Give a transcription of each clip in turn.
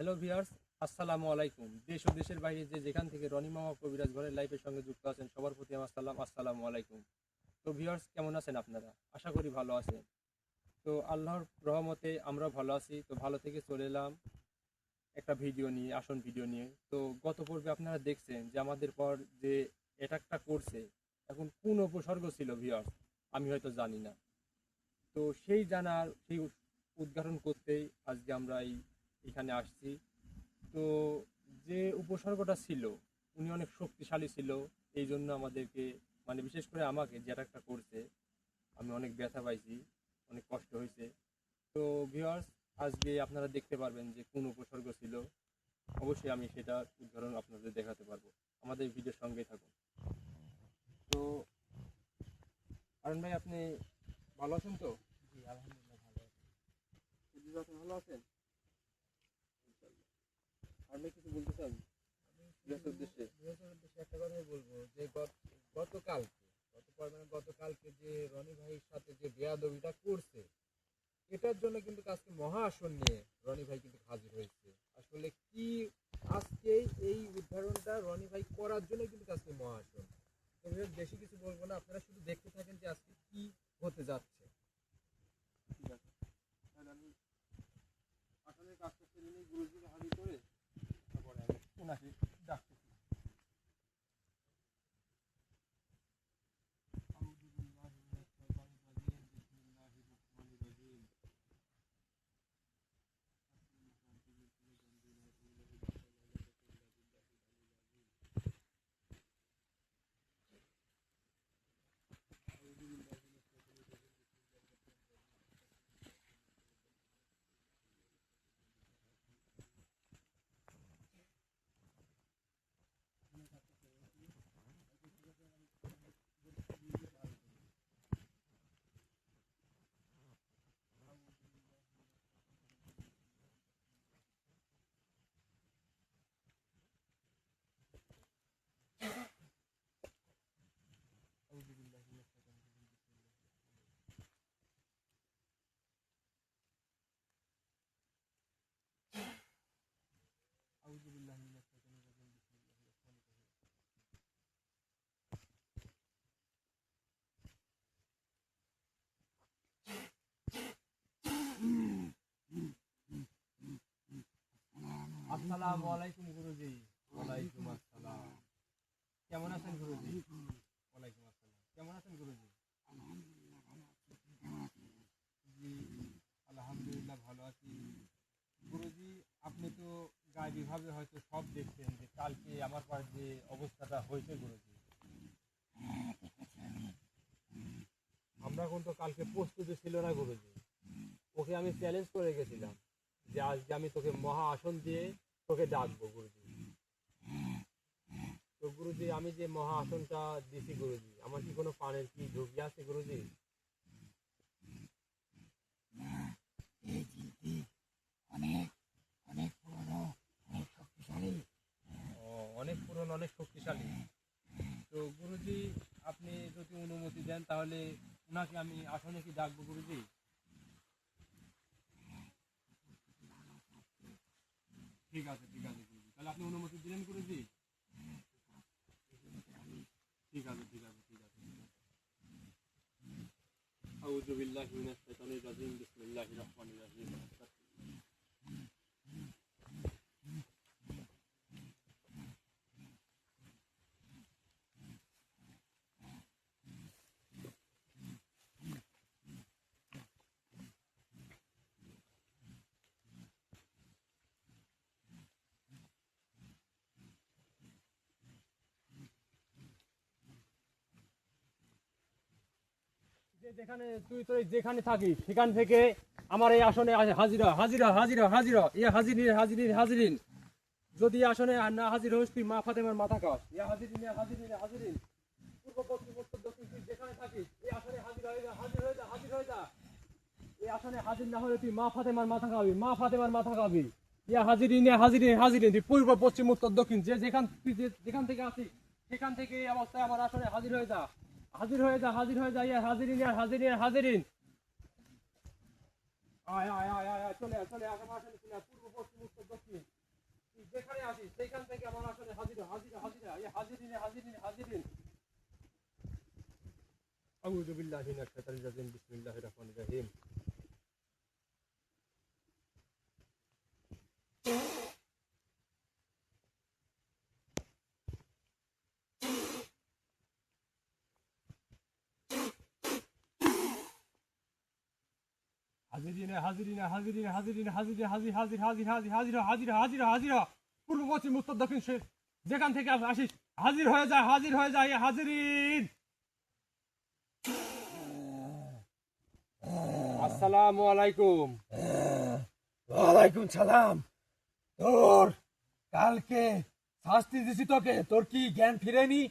Hello viewers, আসসালামু আলাইকুম। দেশ ও দেশের বাইরে যে যেখান থেকে রনি মামা কবিরাজ ঘরের লাইভের সঙ্গে যুক্ত আছেন সবার প্রতি আমার সালাম, আসসালামু আলাইকুম। তো ভিউয়ার্স, কেমন আছেন আপনারা? আশা করি ভালো আছেন। তো আল্লাহর রহমতে আমরা ভালো আছি। তো ভালো থেকে চলে এলাম একটা ভিডিও নিয়ে, আসন ভিডিও নিয়ে। তো গত পর্বে আপনারা দেখছেন যে আমাদের পর যে অ্যাটাকটা করছে, এখন কোন উপসর্গ ছিল ভিউয়ার্স আমি হয়তো জানি না। তো সেই উদ্ঘাটন করতেই আজকে আমরা এখানে আসছি। তো যে উপসর্গটা ছিল, উনি অনেক শক্তিশালী ছিল। এই জন্য আমাদেরকে, মানে বিশেষ করে আমাকে যে একটা করছে, আমি অনেক ব্যথা পাইছি, অনেক কষ্ট হয়েছে। তো ভিউয়ার্স, আজকে আপনারা দেখতে পারবেন যে কোন উপসর্গ ছিল। অবশ্যই আমি সেটা উদাহরণ আপনাদের দেখাতে পারবো। আমাদের ভিডিওর সঙ্গেই থাকুন। তো আরুন ভাই, আপনি ভালো আছেন তো? জি, আলহামদুলিল্লাহ ভালো আছি। আপনি ভালো আছেন? আর ভাই কিছু বলতে চান গৃহস্থের উদ্দেশ্যে? বৃহস্পতির উদ্দেশ্যে একটা কথাই বলবো যে গতকালকে যে রনি ভাইয়ের সাথে যে বেয়াদবিটা করছে, এটার জন্য কিন্তু আজকে মহা আসন নিয়ে রনি ভাই কিন্তু হাজির হয়েছে। আসলে কি আজকে এই উদাহরণটা রনি ভাই করার জন্য কিন্তু আজকে মহা আসন। তবে বেশি কিছু বলবো না, আপনারা শুধু দেখতে থাকেন যে আজকে কি হতে যাচ্ছে। ঠিক আছে, তাহলে আমি আসলে কাজ করতে নিয়ে গুরুজিকে হাজির করে তারপরে আমি ওনাকে ডাকতেছি। আসসালামু আলাইকুম গুরুজি। ওয়ালাইকুম আসসালাম। কেমন আছেন গুরুজি? ওয়ালাইকুম আসসালাম। কেমন আছেন গুরুজি? জি, আলহামদুলিল্লাহ ভালো আছি। গুরুজি, আপনি তো গায়েবীভাবে হয়তো সব দেখছেন যে কালকে আমার পার যে অবস্থাটা হয়েছে গুরুজি। আমরা কিন্তু কালকে প্রস্তুতি ছিল না গুরুজি। ওকে আমি চ্যালেঞ্জ করে গেছিলাম যে আজকে আমি তোকে মহা আসন দিয়ে তোকে ডাকবো গুরুজি। তো গুরুজি, আমি যে মহা আসনটা দিছি গুরুজি, আমার কি কোনো পানের কি ঝুঁকি আছে গুরুজি? ও, অনেক পুরনো, অনেক শক্তিশালী। তো গুরুজি, আপনি যদি অনুমতি দেন তাহলে ওনাকে আমি আসনে কি ডাকবো গুরুজি? ঠিক আছে, ঠিক আছে গুরুজি, তাহলে আপনি অনুমতি দিলেন গুরুজি? ঠিক আছে, ঠিক আছে, ঠিক আছে, ঠিক আছে। আউযু বিল্লাহি মিনাশ শাইতানির রাজিম, বিসমিল্লাহির রহমানির রহিম। যেখানে তুই তোর যেখানে থাকিস সেখান থেকে আমার এই আসনে হাজিরা হাজিরা হাজিরা হাজিরা ইয়া হাজিরিন হাজিরিন হাজিরিন। যদি এই আসনে না হাজির হোস, তুই মা ফাতেমার মাথা খাস। ইয়া হাজিরিন ইয়া হাজিরিন ইয়া হাজিরিন। পূর্ব পশ্চিম উত্তর দক্ষিণ তুই যেখানে থাকিস এই আসনে হাজির হয়ে যা, হাজির হয়ে যা, হাজির হয়ে যা। এই আসনে হাজির না হলে তুই মা ফাতেমার মাথা খাবি, মা ফাতেমার মাথা খাবি। ইয়া হাজিরিন ইয়া হাজিরিন হাজিরিন। তুই পূর্ব পশ্চিম উত্তর দক্ষিণ যেখান থেকে আসিস সেখান থেকে এই অবস্থায় আমার আসনে হাজির হয়ে যা, হাজির হয়ে যা, হাজির হয়ে যা। ইয়া হাজিরিন ইয়া হাজিরিন হাজিরিন। আয় আয় আয় আয় আয়, চলে আয়, চলে আয়, আমার আসনে চলে আয়, পূর্ব পশ্চিম উত্তর দক্ষিণ। হাজিরিন হাজিরিন হাজিরিন আউযু বিল্লাহি মিনাশ শাইতানির রাজিম বিসমিল্লাহির রহমানির রহিম হাজিরিন হাজিরিন হাজিরিন হাজিরিন হাজির হাজির হাজির হাজির হাজির হাজির হাজির হাজির হাজির পূর্ব পশ্চিম উত্তর দক্ষিণ যেখান থেকে আসিস হাজির হয়ে যায় হাজিরিন। আসসালামু আলাইকুম। ওয়ালাইকুম সালাম। তোর কালকে শাস্তি দিছি তোকে, তোর কি জ্ঞান ফিরেনি?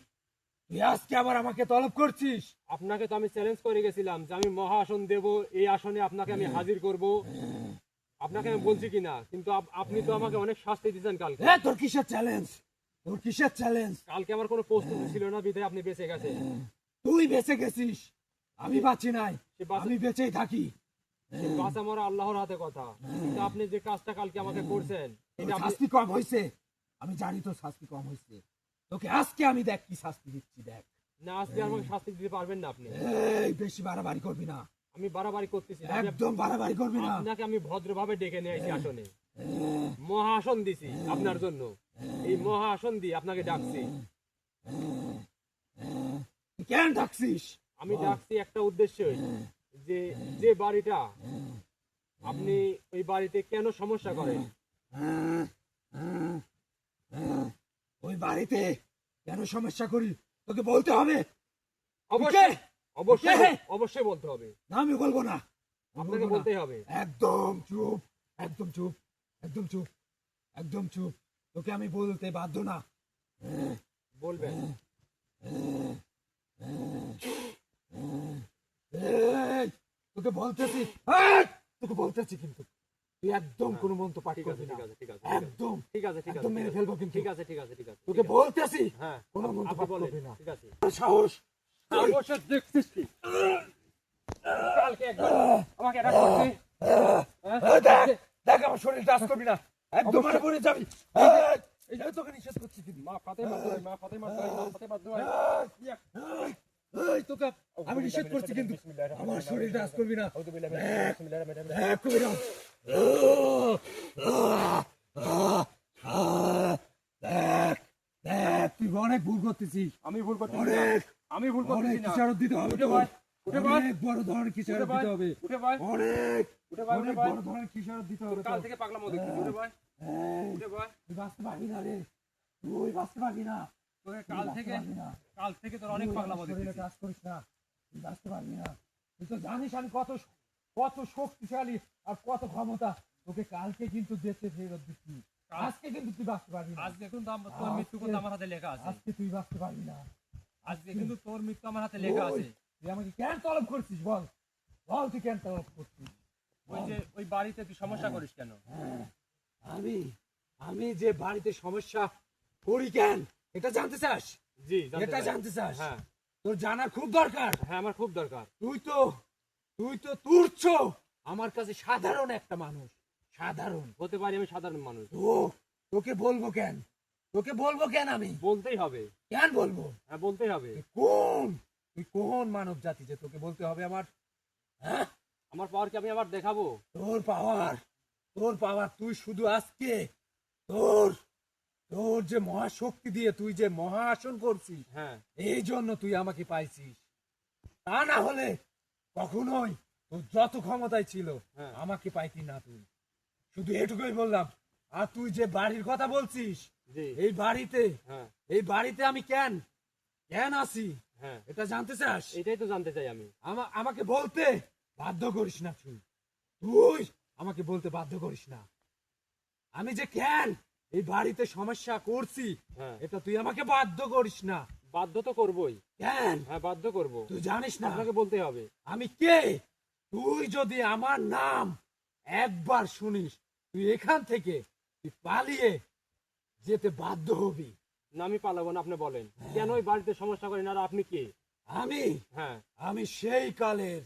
তুই আজকে আবার আমাকে তলব করছিস? আপনাকে তো আমি চ্যালেঞ্জ করে গেছিলাম যে আমি মহা আসন দেব, এই আসনে আপনাকে আমি হাজির করব। আপনাকে আমি বলছি কিনা, কিন্তু আপনি তো আমাকে অনেক শাস্তি দিয়েছেন কালকে। তোর কিসের চ্যালেঞ্জ? তোর কিসের চ্যালেঞ্জ? কালকে আমার কোনো প্রস্তুতি ছিল না, বিধায় আপনি বেঁচে গেছেন। তুই বেঁচে গেছিস, আমি বাঁচি নাই। সে বাঁচা- আমি বেঁচেই থাকি। বাঁচা মরা আল্লাহর হাতে কথা। কিন্তু আপনি যে কাজটা কালকে আমাকে করছেন, তোর এটা আপনি শাস্তি কম হয়েছে, আমি জানি তোর শাস্তি কম হয়েছে। তোকে আজকে আমি দেখ কি শাস্তি দিচ্ছি, দেখ। না, আজকে আমাকে শাস্তি দিতে পারবেন না আপনি। এই বেশি বাড়াবাড়ি করবি না, আমি বাড়াবাড়ি করতেছি না। একদম বাড়াবাড়ি করবি না। আপনাকে আমি ভদ্রভাবে ডেকে নিয়ে আসি আসনে, মহা আসন দিছি আপনার জন্য। এই মহা আসন দিয়ে আপনাকে ডাকছি। তুই কেন ডাকছিস? আমি ডাকছি একটা উদ্দেশ্যই, যে যে বাড়িটা আপনি ওই বাড়িতে কেন সমস্যা করেন। ওই বাড়িতে কেন সমস্যা করি তোকে বলতে হবে? অবশ্যই অবশ্যই কে? অবশ্যই বলতে হবে, না, আমি বলবো না। আমি আপনাকে বলবো না। বলতেই হবে। একদম চুপ, একদম চুপ, একদম চুপ, একদম চুপ। তোকে আমি বলতে বাধ্য না। বলবেন। এই, তোকে বলতেছি, তোকে বলতেছি, কিন্তু তুই একদম কোনো মন্তব্য পাঠ ঠিক আছে, করবি না। ঠিক আছে, ঠিক আছে, একদম ঠিক আছে, ঠিক আছে, একদম মেরে ফেলবো কিন্তু। ঠিক আছে, ঠিক আছে, ঠিক আছে, তোকে বলতেছি, হ্যাঁ, কোনো মন্তব্য আপনি পাঠ বলেন। করবি না। ঠিক আছে। সাহস। অবশ্যই দেখছিস কি কালকে একবার আমাকে এটা করছে। দেখ, দেখ আমার শরীর টাচ করবি না, একদম মারা পড়ে যাবি। এই তোকে নিষেধ করছি কিন্তু। মা ফাতেমা দোহাই, মা ফাতেমা দোহাই, মা ফাতেমা দোহাই। এই, তোকে আমি নিষেধ করছি কিন্তু আমার শরীর টাচ করবি না। আউযুবিল্লাহি মিনাশ শাইতানির রাজিম। দেখ, কবি না। দেখ, দেখ, তুই অনেক ভুল করতেছিস। আমি ভুল করতেছি না, অনেক আমি ভুল অনেক করতেছি না। কিসারত দিতে হবে উঠে তোর। ভাই, উঠে ভাই, অনেক বড় ধরনের কিসারত উঠে ভাই, দিতে হবে। উঠে ভাই, অনেক উঠে ভাই, উঠে অনেক ভাই। বড় ধরনের কিসারত দিতে হবে কাল তোর। থেকে পাগলামো দেখতেছি। উঠে ভাই, এই, উঠে ভাই। তুই বাঁচতে পারবি না রে, তুই বাঁচতে পারবি না। তোকে তুই কাল বাঁচতে থেকে পারবি না। তোর অনেক তুই পাগলামো আমার শরীরে দেখতেছি। টাচ করিস না, তুই বাঁচতে পারবি না। তুই তো জানিস আমি কত কত শক্তিশালী আর কত ক্ষমতা। তোকে কালকে কিন্তু দেশে ফেরত দিচ্ছি, আজকে কিন্তু তুই বাঁচতে পারবি না। আজকে কিন্তু তোর মৃত্যু কিন্তু আমার হাতে লেখা আছে। আজকে তুই বাঁচতে পারবি না। আজকে কিন্তু তোর মৃত্যু আমার হাতে লেখা আছে। তুই আমাকে কেন তলব করছিস বল, বল তুই কেন তলব করছিস? ওই যে ওই বাড়িতে তুই সমস্যা করিস কেন? আমি আমি যে বাড়িতে সমস্যা করি কেন এটা জানতে চাস? জি, জানতে এটা চাই। জানতে চাস? হ্যাঁ, তোর জানা খুব দরকার। হ্যাঁ, আমার খুব দরকার। তুই তো তুচ্ছ আমার কাছে সাধারণ একটা মানুষ, সাধারণ। হতে পারি আমি সাধারণ মানুষ, তোকে বলবো কেন, তোকে বলবো কেন, আমি বলতেই হবে। কেন বলবো? হ্যাঁ, বলতেই হবে। তুই কোন মানব জাতি যে তোকে বলতে হবে আমার? হ্যাঁ, আমার পাওয়ার কি আমি আবার দেখাবো? তোর পাওয়ার তুই শুধু আজকে তোর তোর যে মহাশক্তি দিয়ে তুই যে মহা আসন করছিস, হ্যাঁ, এই জন্য তুই আমাকে পাইছিস। তা না হলে কখনোই তোর যত ক্ষমতায় ছিল হ্যাঁ। আমাকে পাইতি না তুই। শুধু এটুকুই বললাম। আর তুই যে বাড়ির কথা বলছিস, জি, এই বাড়িতে হ্যাঁ, এই বাড়িতে আমি কেন কেন আছি হ্যাঁ, এটা জানতে চাস? এটাই তো জানতে চাই আমি। আমাকে বলতে বাধ্য করিস না তুই আমাকে বলতে বাধ্য করিস না। আমি যে কেন এই বাড়িতে সমস্যা করছি হ্যাঁ, এটা তুই আমাকে বাধ্য করিস না। বাধ্য তো করবোই। কেন? হ্যাঁ, বাধ্য করবো। তুই জানিস না আপনাকে বলতে হবে। আমি কে? তুই যদি আমার নাম একবার শুনিস তুই এখান থেকে তুই পালিয়ে যেতে বাধ্য হবি। না, আমি পালাবো না। আপনি বলেন কেন ওই বাড়িতে সমস্যা করেন, আর আপনি কে? আমি হ্যাঁ, আমি সেই কালের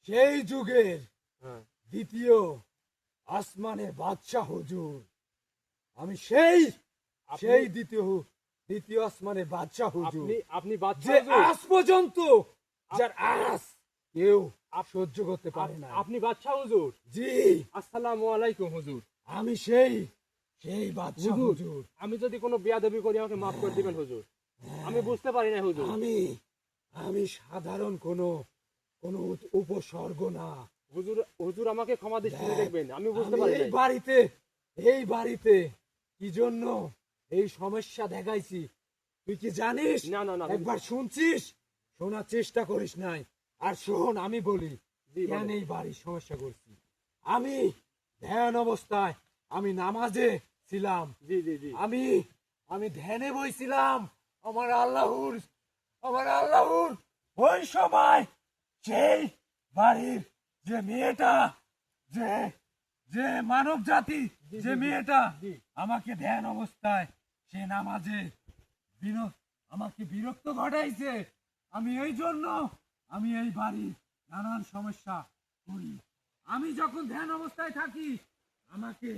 সেই যুগের হ্যাঁ, দ্বিতীয় আসমানের বাদশাহ হুজুর। আমি সেই আপনি- সেই দ্বিতীয় দ্বিতীয় আসমানের বাদশাহ হুজুর, আপনি আপনি বাদশাহ যে হুজুর? আজ পর্যন্ত যার আস কেউ সহ্য করতে পারে না। আপনি বাদশাহ হুজুর? জি, আসসালামু আলাইকুম হুজুর। আমি সেই সেই বাদশাহ হুজুর, হুজুর। আমি যদি কোনো বেয়াদবি করি আমাকে মাফ করে দিবেন হুজুর। আমি বুঝতে পারি না হুজুর। আমি আমি সাধারণ কোনো কোনো উপসর্গ না। হুজুর হুজুর আমাকে ক্ষমা দৃষ্টিতে দেখবেন, আমি বুঝতে আমি পারি এই না। বাড়িতে এই বাড়িতে কি জন্য এই সমস্যা দেখাইছি তুই কি জানিস? না, না, না, একবার শুনছিস, শোনার চেষ্টা করিস নাই। আর শোন, আমি বলি জি, কেন বলেন। এই বাড়ির সমস্যা করছি। আমি ধ্যান অবস্থায় আমি নামাজে ছিলাম। জি জি জি। আমি আমি ধ্যানে বইছিলাম আমার আল্লাহর আমার আল্লাহর। ওই সময় সেই বাড়ির যে মেয়েটা, যে যে মানব জাতি, জি, যে জি, জি, মেয়েটা জি। আমাকে ধ্যান অবস্থায় সে নামাজে আমাকে বিরক্ত ঘটাইছে। আমি এই জন্য আমি এই বাড়ির নানান সমস্যা করি। আমি যখন ধ্যান অবস্থায় থাকি আমাকে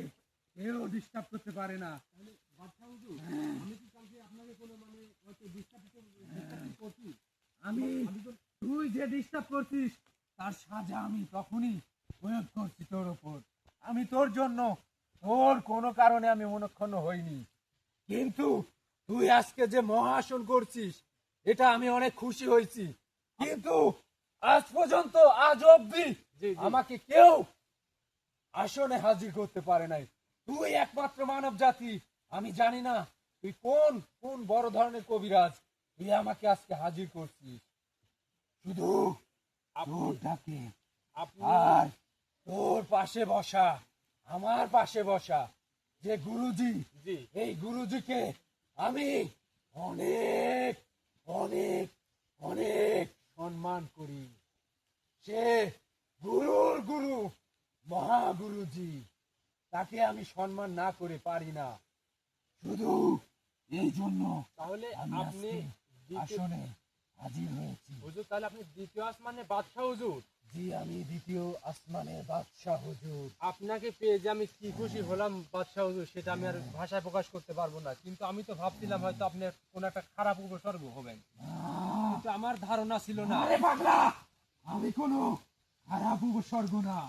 কেউ ডিস্টার্ব করতে পারে না। আমি তুই যে ডিস্টার্ব করছিস তার সাজা আমি তখনই প্রয়োগ করছি তোর ওপর। আমি তোর জন্য তোর কোনো কারণে আমি মনক্ষুণ্ণ হইনি, কিন্তু তুই আজকে যে মহাসন করছিস এটা আমি অনেক খুশি হয়েছি। কিন্তু আজ পর্যন্ত আজ অব্দি জি, জি। আমাকে কেউ আসনে হাজির করতে পারে নাই। তুই একমাত্র মানব জাতি। আমি জানি না তুই কোন কোন বড় ধরনের কবিরাজ, তুই আমাকে আজকে হাজির করছিস শুধু তোর ডাকে। আপনি আর তোর পাশে বসা, আমার পাশে বসা যে গুরুজি, জি এই গুরুজিকে আমি অনেক অনেক অনেক সম্মান করি। সে গুরুর গুরু, মহাগুরুজি, তাকে আমি সম্মান না করে পারি না। শুধু এই জন্য তাহলে আমি আপনি আজকে আসনে হাজির হয়েছি। হুজুর, তাহলে আপনি দ্বিতীয় আসমানে বাদশাহ হুজুর? জি, আমি দ্বিতীয় আসমানের বাদশাহ হুজুর। আপনাকে পেয়ে যে আমি কি খুশি হলাম বাদশাহ হুজুর, সেটা আমি আর ভাষায় প্রকাশ করতে পারবো না। কিন্তু আমি তো ভাবছিলাম হয়তো আপনি কোনো একটা খারাপ উপসর্গ হবেন, কিন্তু আমার ধারণা ছিল না। আরে পাগলা, আমি কোনো খারাপ উপসর্গ না।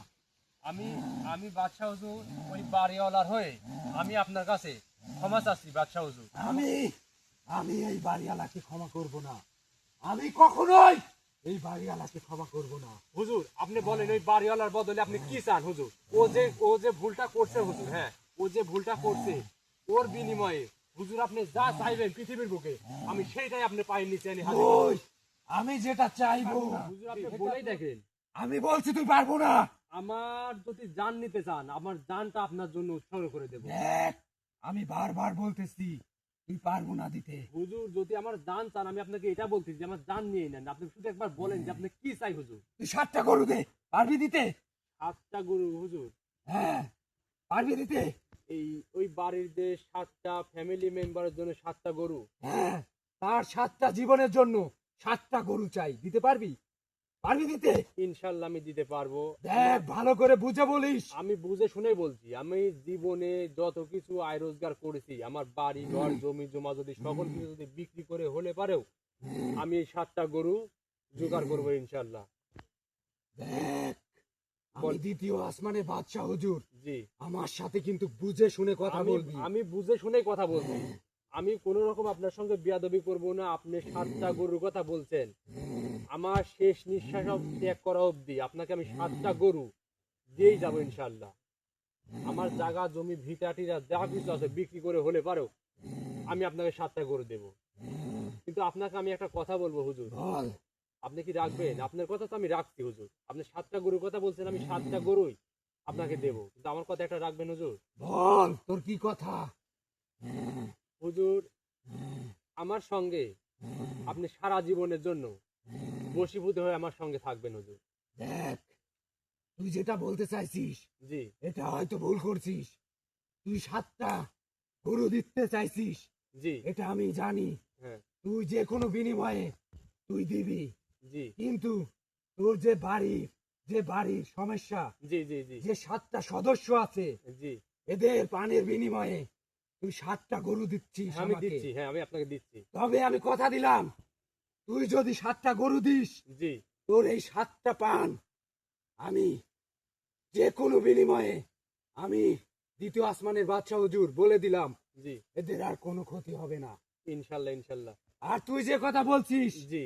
আমি আমি বাদশাহ হুজুর ওই বাড়িওয়ালার হয়ে আমি আপনার কাছে ক্ষমা চাচ্ছি বাদশাহ হুজুর। আমি আমি এই বাড়িওয়ালাকে ক্ষমা করব না। আমি কখনোই এই বাড়িওয়ালাকে ক্ষমা করব না। হুজুর আপনি বলেন ওই বাড়িওয়ালার বদলে আপনি কি চান হুজুর? ও যে ভুলটা করছে হুজুর, হ্যাঁ, ও যে ভুলটা করছে, ওর বিনিময়ে হুজুর আপনি যা চাইবেন পৃথিবীর বুকে আমি সেইটাই আপনি পায়ের নিচে এনে হাজির করব। ওই, আমি যেটা চাইবো হুজুর আপনি বলেই দেখেন, আমি বলছি, তুই পারবো না। আমার যদি জান নিতে চান আমার জানটা আপনার জন্য উৎসর্গ করে দেব। দেখ, আমি বারবার বলতেছি তুই পারবো না দিতে। হুজুর যদি আমার জান চান আমি আপনাকে এটা বলতেছি যে আমার জান নিয়ে নেন, আপনি শুধু একবার বলেন যে আপনি কি চাই হুজুর। তুই 7টা গরু দে, পারবি দিতে? 7টা গরু হুজুর? হ্যাঁ, পারবি দিতে? এই ওই বাড়ির যে 7টা ফ্যামিলি মেম্বারের জন্য 7টা গরু? হ্যাঁ, তার 7টা জীবনের জন্য 7টা গরু চাই, দিতে পারবি? পারবি দিতে? ইনশাল্লাহ আমি দিতে পারবো। দেখ, ভালো করে বুঝে বলিস। আমি বুঝে শুনে বলছি, আমি জীবনে যত কিছু আয় রোজগার করেছি, আমার বাড়ি ঘর জমি জমা যদি সকল কিছু যদি বিক্রি করে হলে পারেও আমি এই 7টা গরু জোগাড় করবো ইনশাল্লাহ। দেখ, আমি বল। দ্বিতীয় আসমানের বাদশাহ হুজুর, জি, আমার সাথে কিন্তু বুঝে শুনে কথা আমি বলবি। আমি বুঝে শুনেই কথা বলছি। আমি কোন রকম আপনার সঙ্গে বিয়াদবি করব না। আপনি 7টা গরুর কথা বলছেন, আমার শেষ নিঃশ্বাস ত্যাগ করা অবধি আপনাকে আমি 7টা গরু দিয়েই যাবো ইনশাল্লাহ। আমার জায়গা জমি ভিটাটিরা যা কিছু আছে বিক্রি করে হলে পারেও আমি আপনাকে 7টা গরু দেব। কিন্তু আপনাকে আমি একটা কথা বলবো হুজুর, বল। আপনি কি রাখবেন? আপনার কথা তো আমি রাখছি হুজুর, আপনি 7টা গরুর কথা বলছেন, আমি 7টা গরুই আপনাকে দেব, কিন্তু আমার কথা একটা রাখবেন হুজুর। বল, তোর কি কথা? হুজুর আমার সঙ্গে আপনি সারা জীবনের জন্য বশীভূত হয়ে আমার সঙ্গে থাকবেন হুজুর। দেখ, তুই যেটা বলতে চাইছিস জি এটা হয়তো ভুল করছিস। তুই 7টা গরু দিতে চাইছিস, জি এটা আমি জানি। হ্যাঁ তুই যে কোনো বিনিময়ে তুই দিবি, জি কিন্তু তোর যে বাড়ির সমস্যা, জি জি জি যে 7টা সদস্য আছে, জি এদের পানির বিনিময়ে তুই 7টা গরু দিচ্ছিস আমি আমাকে। দিচ্ছি, হ্যাঁ আমি আপনাকে দিচ্ছি। তবে আমি কথা দিলাম, তুই যদি 7টা গরু দিস, জি তোর এই 7টা পান আমি যে কোনো বিনিময়ে, আমি দ্বিতীয় আসমানের বাদশা হুজুর বলে দিলাম, জি এদের আর কোনো ক্ষতি হবে না। ইনশাল্লাহ ইনশাল্লাহ। আর তুই যে কথা বলছিস, জি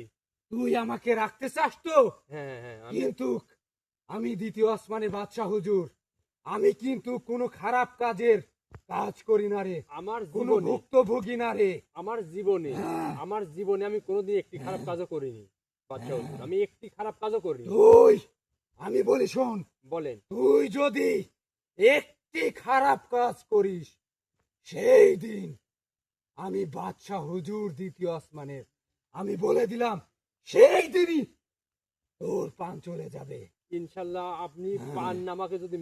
তুই আমাকে রাখতে চাস তো, হ্যাঁ হ্যাঁ হ্যাঁ কিন্তু আমি দ্বিতীয় আসমানের বাদশা হুজুর, আমি কিন্তু কোনো খারাপ কাজ করি না রে, আমার কোনো জীবনে ভুক্তভোগী না রে। আমার জীবনে হ্যাঁ। আমার জীবনে আমি কোনোদিন একটি খারাপ কাজও করিনি বাদশা হুজুর, আমি একটি খারাপ কাজও করিনি। তুই, আমি বলি শোন, বলেন। তুই যদি একটি খারাপ কাজ করিস, সেই দিন আমি বাদশা হুজুর দ্বিতীয় আসমানের, আমি বলে দিলাম, সেই দিনই তোর পান চলে যাবে। ইনশাল্লাহ আপনি পান আমাকে যদি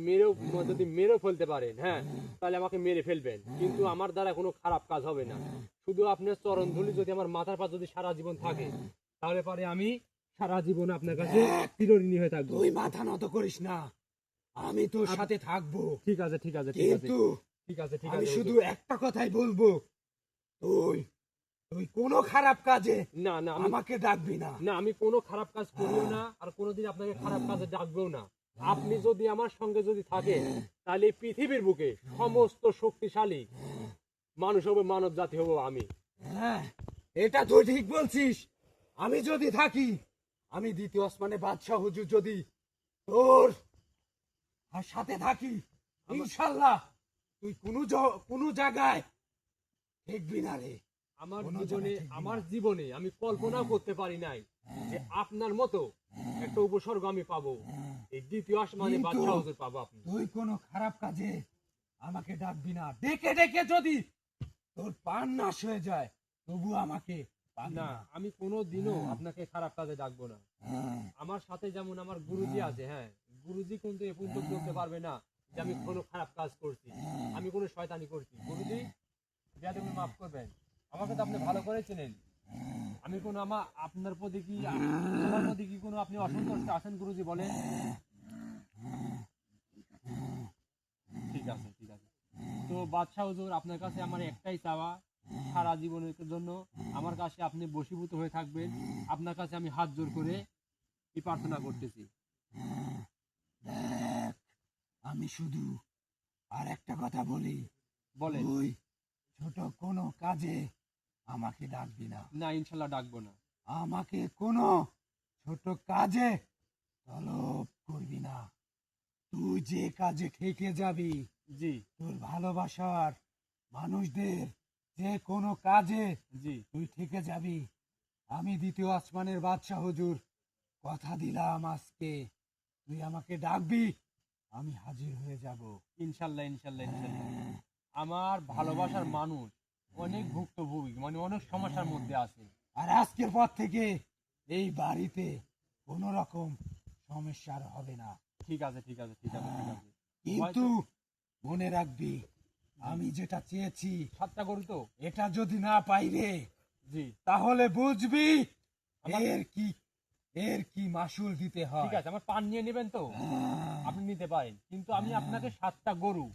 মেরেও ফেলতে পারেন, হ্যাঁ তাহলে আমাকে মেরে ফেলবেন, কিন্তু আমার দ্বারা কোনো খারাপ কাজ হবে না। শুধু আপনার চরণ ধুলি যদি আমার মাথার পা যদি সারা জীবন থাকে, তাহলে পারে আমি সারা জীবন আপনার কাছে চিরঋণী হয়ে থাকবো। তুই মাথা নত করিস না, আমি তোর সাথে থাকবো, ঠিক আছে ঠিক আছে ঠিক আছে কিন্তু ঠিক আছে ঠিক আমি আছে শুধু হুজুর। একটা কথাই বলবো, তুই তুই কোনো খারাপ কাজে না না আমাকে ডাকবি না। না আমি কোনো খারাপ কাজ করিও না, আর কোনোদিন আপনাকে খারাপ কাজে ডাকবেও না। আপনি যদি আমার সঙ্গে যদি থাকেন, তাহলে এই পৃথিবীর বুকে সমস্ত শক্তিশালী মানুষ হবে, মানব জাতি হবো আমি। হ্যাঁ, এটা তুই ঠিক বলছিস। আমি যদি থাকি, আমি দ্বিতীয় আসমানে বাদশা হুজুর যদি তোর আর সাথে থাকি, ইনশাল্লাহ তুই কোনো জায়গায় দেখবি না রে। আমার কোনো জীবনে জায়গায় ঠেকবি আমার না। জীবনে আমি কল্পনাও করতে পারি নাই যে আপনার মতো একটা উপসর্গ আমি পাবো, এই দ্বিতীয় আসমানে কিন্তু বাদশা হুজুর পাবো আপনি। তুই কোনো খারাপ কাজে আমাকে ডাকবি না। ডেকে ডেকে যদি তোর পান নাশ হয়ে যায়, তবু আমাকে পাবি না না। আমি কোনো দিনও আপনাকে খারাপ কাজে ডাকবো না। হ্যাঁ। আমার সাথে যেমন আমার গুরুজি আছে, হ্যাঁ গুরুজি কিন্তু এ পর্যন্ত বলতে পারবে না যে আমি কোনো খারাপ কাজ করছি, আমি কোনো শয়তানি করছি। গুরুজি বেয়াদবি মাফ করবেন, আমাকে তো আপনি ভালো করে চেনেন। আমি কোনো আপনার প্রতি কি আমার প্রতি কি কোনো আপনি অসন্তুষ্ট আছেন গুরুজি বলেন? ঠিক আছে ঠিক আছে। তো বাদশাহ হুজুর আপনার কাছে আমার একটাই চাওয়া, সারা জীবনের জন্য আমার কাছে আপনি বশীভূত হয়ে থাকবেন। আপনার কাছে আমি হাত জোর করে এই প্রার্থনা করতেছি। দেখ, আমি শুধু আর একটা কথা বলি, বলেন। তুই ছোট কোনো কাজে আমাকে ডাকবি না। না ইনশাল্লাহ ডাকবো না। আমাকে কোনো ছোট কাজে তলব করবি না। তুই যে কাজে ঠেকে যাবি, জি তোর ভালোবাসার মানুষদের যে কোনো কাজে জি তুই ঠেকে যাবি, আমি দ্বিতীয় আসমানের বাদশা হুজুর কথা দিলাম, আজকে তুই আমাকে ডাকবি, আমি হাজির হয়ে যাব। ইনশাল্লাহ ইনশাল্লাহ ইনশাল্লাহ। আমার ভালোবাসার মানুষ অনেক ভুক্তভোগী, মানে অনেক সমস্যার মধ্যে আছে। আর আজকের পর থেকে এই বাড়িতে কোনো রকম সমস্যার হবে না। ঠিক আছে ঠিক আছে ঠিক আছে ঠিক আছে। কিন্তু মনে রাখবি, আমি যেটা চেয়েছি 7টা গরু তো? এটা যদি না পাই রে, জি তাহলে বুঝবি আমার- এর কি মাসুল দিতে ঠিক হয়। আছে, আমার পান নিয়ে নেবেন তো? আপনি নিতে পারেন, কিন্তু আমি আপনাকে 7টা গরু,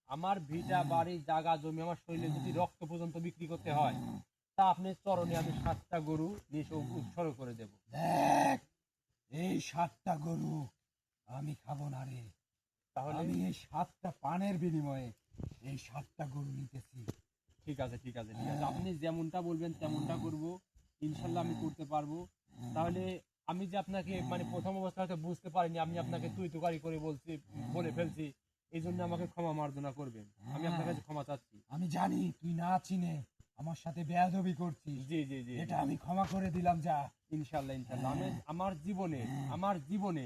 আমার ভিটা বাড়ি জায়গা জমি আমার শরীরে যদি রক্ত পর্যন্ত বিক্রি করতে হয়, তা আপনার চরণে আমি 7টা গরু নিয়ে উৎসর্গ করে দেব। দেখ, এই 7টা গরু আমি খাবো না রে। তাহলে আমি এই 7টা পানের বিনিময়ে এই 7টা গরু নিতেছি। ঠিক আছে ঠিক আছে ঠিক আছে, আপনি যেমনটা বলবেন তেমনটা করব, ইনশাল্লাহ আমি করতে পারবো। তাহলে আমি যে আপনাকে মানে প্রথম অবস্থায় হয়তো বুঝতে পারিনি, আমি আপনাকে তুই তুকারি করে বলে ফেলছি, এই জন্য আমাকে ক্ষমা মার্জনা করবেন, আমি আপনার কাছে ক্ষমা চাচ্ছি। আমি জানি তুই না চিনে আমার সাথে বেয়াদবি করছিস, জি জি জি এটা আমি ক্ষমা করে দিলাম। যা, ইনশাল্লাহ ইনশাল্লাহ। আমি আমার জীবনে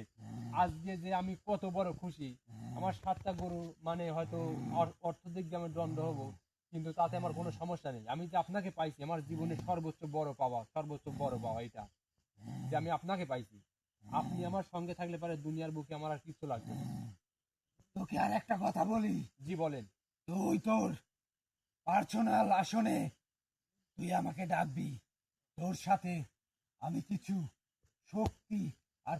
আজকে যে আমি কত বড় খুশি, আমার 7টা গরু মানে হয়তো অর্থনৈতিক দিক দিয়ে আমি দ্বন্দ্ব হবো, কিন্তু তাতে আমার কোনো সমস্যা নেই। আমি যে আপনাকে পাইছি, আমার জীবনের সর্বোচ্চ বড় পাওয়া এটা, যে আমি আপনাকে পাইছি। আপনি আমার সঙ্গে থাকলে পারে দুনিয়ার বুকে আমার আর কিছু লাগবে না। তোকে আর একটা কথা বলি, জি বলেন। তুই তোর পার্সোনাল আসনে তুই আমাকে ডাকবি, তোর সাথে আমি কিছু শক্তি আর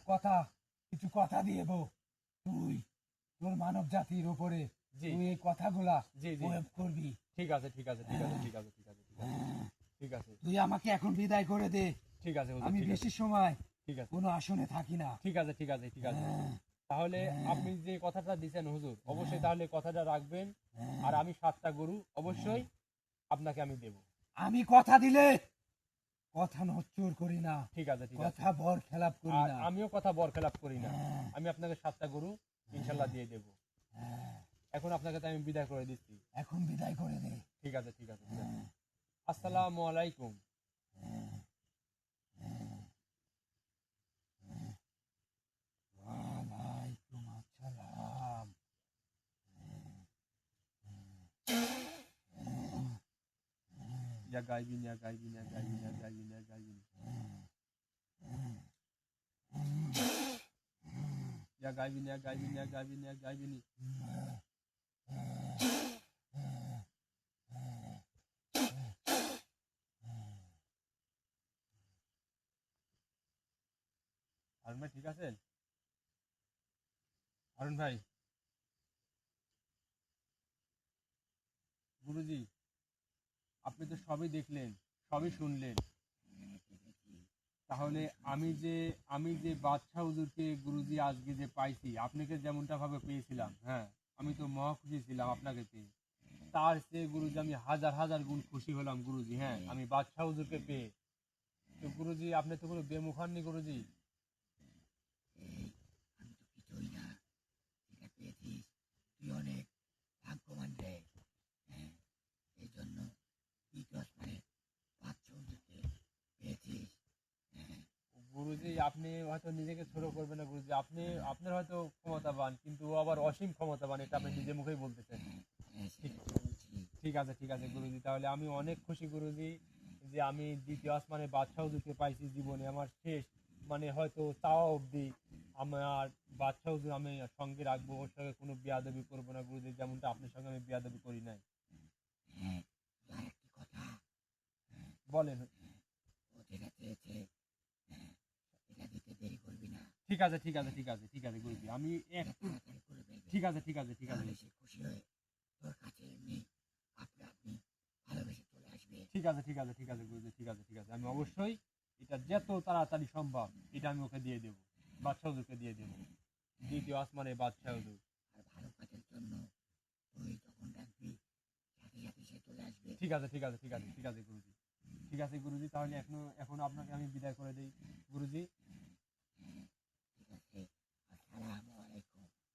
কিছু কথা দিয়ে দেবো। তুই তোর মানব জাতির উপরে জি তুই এই কথাগুলা জি জি প্রয়োগ করবি। ঠিক আছে ঠিক আছে ঠিক আছে ঠিক আছে ঠিক আছে ঠিক আছে ঠিক আছে তুই আমাকে এখন বিদায় করে দে। ঠিক আছে হুজুর, আমি ঠিক আছে বেশি সময় ঠিক আছে কোনো আসনে থাকি না। ঠিক আছে ঠিক আছে ঠিক আছে তাহলে আপনি যে কথাটা দিছেন হুজুর, অবশ্যই তাহলে কথাটা রাখবেন। আর আমি 7টা গরু অবশ্যই আপনাকে আমি দেব। আমি কথা দিলে কথা নচ্চর করি না, ঠিক আছে ঠিক আছে। কথা বর খেলাপ করি আর না। আমিও কথা বরখেলাপ করি না। আমি আপনাকে 7টা গরু ইনশাল্লাহ দিয়ে দেব। এখন আপনাকে তো আমি বিদায় করে দিচ্ছি। এখন বিদায় করে দে। ঠিক আছে ঠিক আছে ঠিক আছে। আসসালামু আলাইকুম। ওয়ালাইকুম আসসালাম। ইয়া গাইবিন ইয়া গাইবিন ইয়া গাইবিন ইয়া গাইবিন ইয়া গাইবিন ইয়া গাইবিন ইয়া গাইবিন ইয়া গাইবিন ইয়া গাইবিন। হারুন ভাই ঠিক আছেন? হারুন ভাই, গুরুজি আপনি তো সবই দেখলেন, সবই শুনলেন। তাহলে আমি যে বাদশাহ হুজুরকে গুরুজি আজকে যে পাইছি, আপনাকে যেমনটা ভাবে পেয়েছিলাম, হ্যাঁ আমি তো মহা খুশি ছিলাম আপনাকে পেয়ে। তার চেয়ে গুরুজি আমি হাজার হাজার গুণ খুশি হলাম গুরুজি। হ্যাঁ আমি বাদশাহ হুজুরকে পেয়ে। তো গুরুজি আপনি তো কোনো বেমুখ হননি গুরুজি। আমি তো কিছুই না, এটা পেয়েছিস, তুই অনেক ভাগ্যবান রে। হ্যাঁ, এই জন্য দ্বিতীয় আসমানে বাদশাহ হুজুরকে পেয়েছিস। গুরুজি আপনি হয়তো নিজেকে ছোট করবেন না গুরুজি, আপনার হয়তো ক্ষমতাবান, কিন্তু ও আবার অসীম ক্ষমতাবান, এটা আপনি নিজে মুখেই বলতেছেন। ঠিক ঠিক আছে ঠিক আছে গুরুজি, তাহলে আমি অনেক খুশি গুরুজি যে আমি দ্বিতীয় আসমানে বাদশাহ হুজুরকে পাইছি। জীবনে আমার শেষ মানে হয়তো চাওয়া অবধি আমার বাদশাহ হুজুর আমি সঙ্গে রাখবো, ওর সঙ্গে কোনো বিয়াদবি করবো না গুরুজি, যেমনটা আপনার সঙ্গে আমি বিয়াদবি করি নাই। বলেন। ঠিক আছে ঠিক আছে ঠিক আছে ঠিক আছে গুরুজি, আমি একটু ঠিক আছে ঠিক আছে ঠিক আছে ঠিক আছে ঠিক আছে ঠিক আছে গুরুজি ঠিক আছে ঠিক আছে, আমি অবশ্যই এটা যত তাড়াতাড়ি সম্ভব এটা আমি ওকে দিয়ে দেবো, বাদশাহ হুজুরকে দিয়ে দেবো, দ্বিতীয় আসমানে বাদশাহ হুজুর। ঠিক আছে ঠিক আছে ঠিক আছে ঠিক আছে গুরুজি ঠিক আছে গুরুজি, তাহলে এখন আপনাকে আমি বিদায় করে দিই গুরুজি।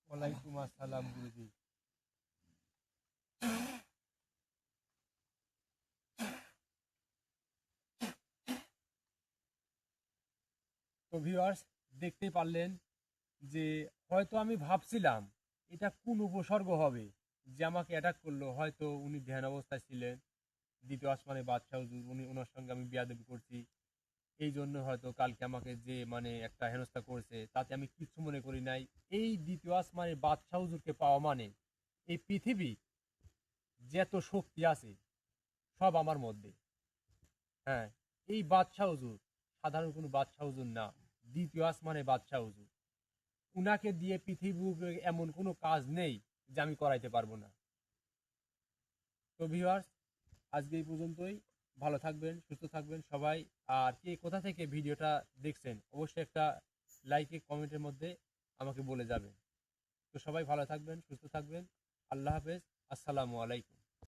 ওয়ালাইকুম আসসালাম গুরুজি। তো ভিউয়ার্স দেখতেই পারলেন যে হয়তো আমি ভাবছিলাম এটা কোন উপসর্গ হবে যে আমাকে অ্যাটাক করলো, হয়তো উনি ধ্যান অবস্থায় ছিলেন, দ্বিতীয় আসমানে বাদশাহ হুজুর, ওনার সঙ্গে আমি বিয়াদবি করছি, এই জন্য হয়তো কালকে আমাকে যে মানে একটা হেনস্থা করেছে, তাতে আমি কিচ্ছু মনে করি নাই। এই দ্বিতীয় আসমানের বাদশাহ হুজুরকে পাওয়া মানে এই পৃথিবী যত শক্তি আছে সব আমার মধ্যে। হ্যাঁ, এই বাদশাহ হুজুর সাধারণ কোনো বাদশাহ হুজুর না, দ্বিতীয় আসমানে বাদশাহ হুজুর। উনাকে দিয়ে পৃথিবীর এমন কোনো কাজ নেই যে আমি করাইতে পারবো না। তো ভিউয়ার্স আজকে এই পর্যন্তই। ভালো থাকবেন, সুস্থ থাকবেন সবাই। আর কে কোথা থেকে ভিডিওটা দেখছেন অবশ্যই একটা লাইকে কমেন্টের মধ্যে আমাকে বলে যাবেন। তো সবাই ভালো থাকবেন, সুস্থ থাকবেন। আল্লাহ হাফেজ। আসসালামু আলাইকুম।